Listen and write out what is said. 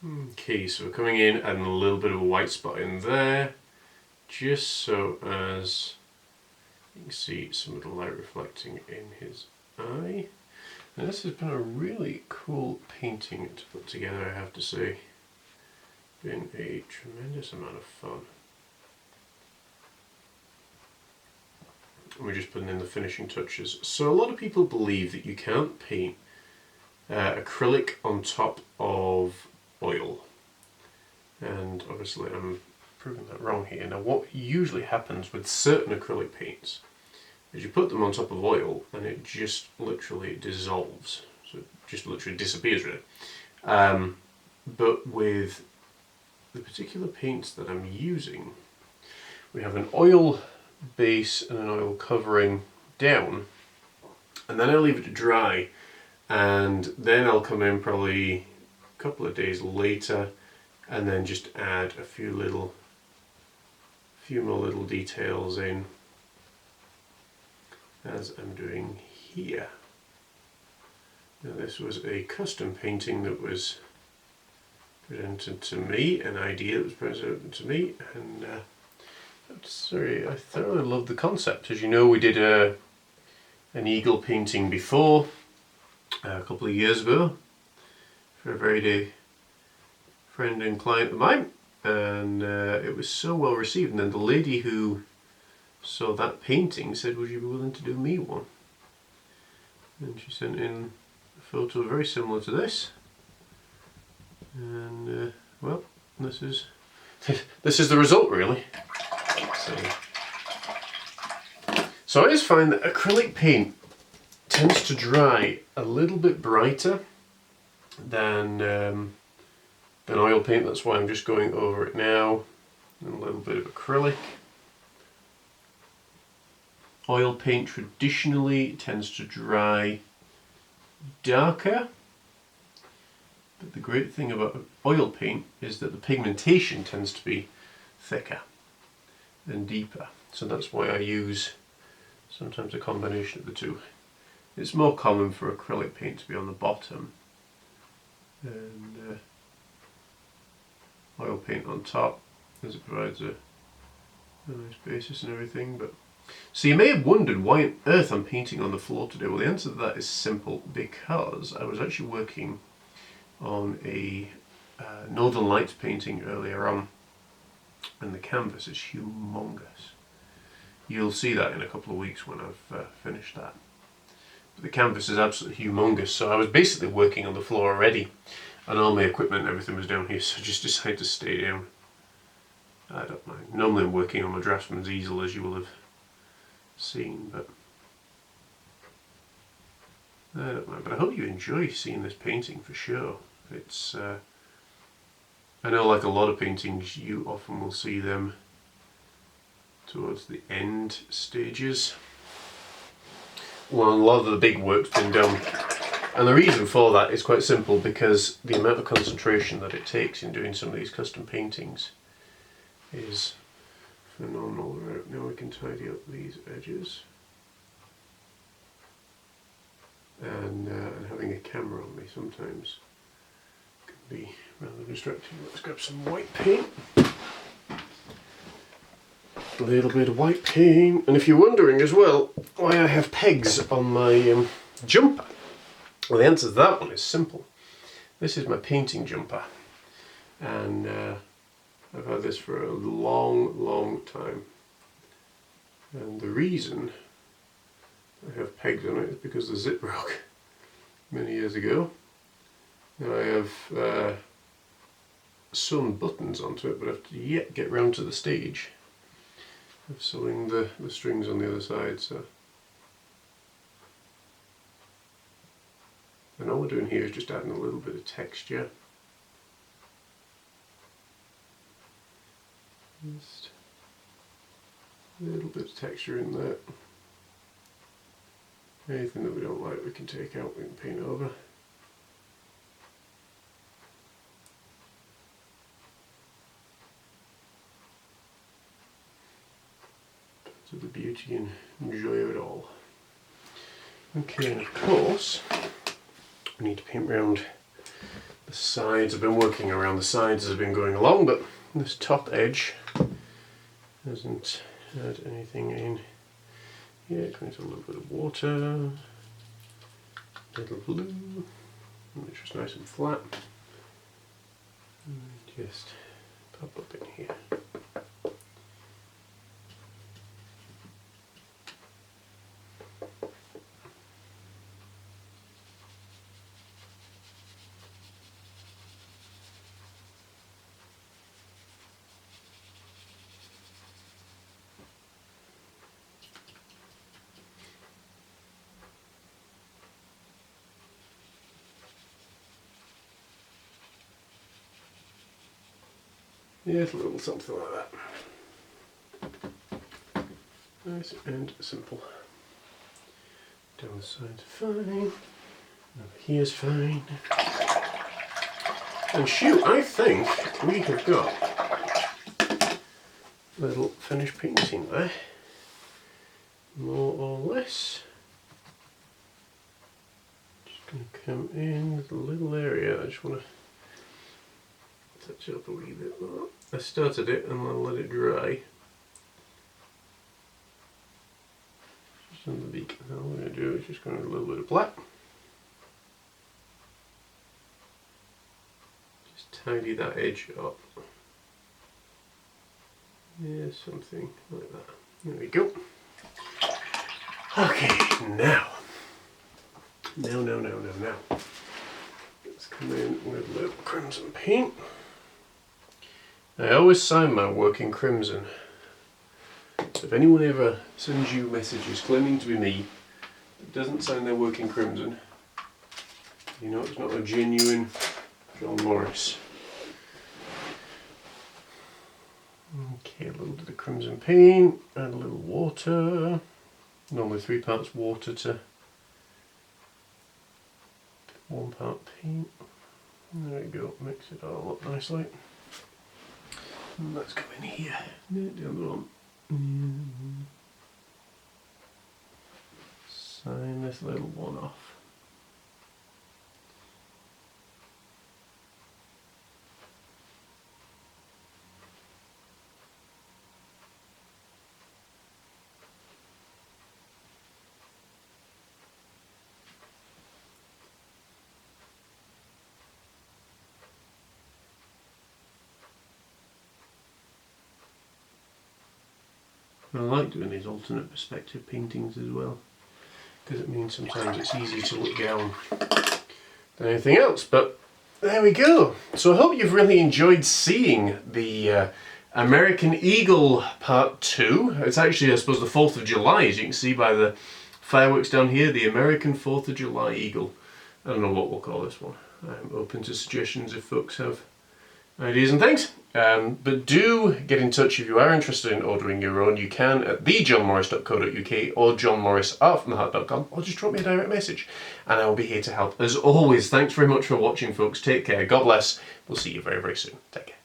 Okay, so we're coming in, adding a little bit of a white spot in there, just so as you can see some of the light reflecting in his eye. And this has been a really cool painting to put together, I have to say. Been a tremendous amount of fun. And we're just putting in the finishing touches. So a lot of people believe that you can't paint acrylic on top of oil. And obviously I'm proving that wrong here. Now what usually happens with certain acrylic paints is you put them on top of oil and it just literally dissolves. So it just literally disappears really. But with the particular paints that I'm using, we have an oil base and an oil covering down, and then I'll leave it to dry, and then I'll come in probably a couple of days later and then just add a few more little details in, as I'm doing here. Now this was a custom painting that was presented to me, an idea that was presented to me, and I thoroughly love the concept. As you know, we did an eagle painting before, a couple of years ago, for a very dear friend and client of mine, and it was so well received. And then the lady who saw that painting said, would you be willing to do me one? And she sent in a photo very similar to this, and well, this is the result really. So I just find that acrylic paint tends to dry a little bit brighter than oil paint. That's why I'm just going over it now, and a little bit of acrylic. Oil paint traditionally tends to dry darker, but the great thing about oil paint is that the pigmentation tends to be thicker and deeper. So that's why I use sometimes a combination of the two. It's more common for acrylic paint to be on the bottom and oil paint on top, as it provides a nice basis and everything. But so you may have wondered why on earth I'm painting on the floor today. Well, the answer to that is simple, because I was actually working on a Northern Lights painting earlier on, and the canvas is humongous. You'll see that in a couple of weeks when I've finished that. But the canvas is absolutely humongous, so I was basically working on the floor already, and all my equipment and everything was down here, so I just decided to stay down. I don't mind. Normally I'm working on my draftsman's easel, as you will have seen, but I don't mind. But I hope you enjoy seeing this painting for sure. It's I know, like a lot of paintings, you often will see them towards the end stages. Well, a lot of the big work's been done, and the reason for that is quite simple, because the amount of concentration that it takes in doing some of these custom paintings is phenomenal. Right, now we can tidy up these edges, and having a camera on me sometimes can be rather distracting. Let's grab some white paint. A little bit of white paint. And if you're wondering as well why I have pegs on my jumper, well, the answer to that one is simple. This is my painting jumper, and I've had this for a long time, and the reason I have pegs on it is because the zip broke many years ago. Now I have sewn buttons onto it, but I have to yet get round to the stage of sewing the strings on the other side. So, and all we're doing here is just adding a little bit of texture. Just a little bit of texture in there. Anything that we don't like we can take out, we can paint over. To the beauty and joy of it all. Okay, and of course we need to paint around the sides. I've been working around the sides as I've been going along, but this top edge hasn't had anything in. Yeah, going to a little bit of water, little blue, make sure it's nice and flat, and just pop up in here. Yes, a little something like that. Nice and simple. Down the side's fine. Over here's fine. And shoot, I think we have got a little finished painting there. More or less. Just going to come in with a little area. I just want to touch it up a wee bit more. I started it and I'll let it dry. Just on the beak. Now what I'm going to do is just go with a little bit of black. Just tidy that edge up. Yeah, something like that. There we go. Okay, now. Let's come in with a little crimson paint. I always sign my work in crimson. So if anyone ever sends you messages claiming to be me that doesn't sign their work in crimson, you know it's not a genuine John Morris. Okay, a little bit of crimson paint, add a little water. Normally 3 parts water to 1 part paint. There we go, mix it all up nicely. And let's go in here. The other one. Sign this little one off. I like doing these alternate perspective paintings as well, because it means sometimes it's easy to look down than anything else. But there we go. So I hope you've really enjoyed seeing the American Eagle Part 2. It's actually, I suppose, the 4th of July, as you can see by the fireworks down here, the American 4th of July Eagle. I don't know what we'll call this one. I'm open to suggestions if folks have ideas and things. But do get in touch if you are interested in ordering your own. You can at thejohnmorris.co.uk or johnmorris@artfromtheheart.com, or just drop me a direct message and I will be here to help. As always, thanks very much for watching, folks. Take care. God bless. We'll see you very, very soon. Take care.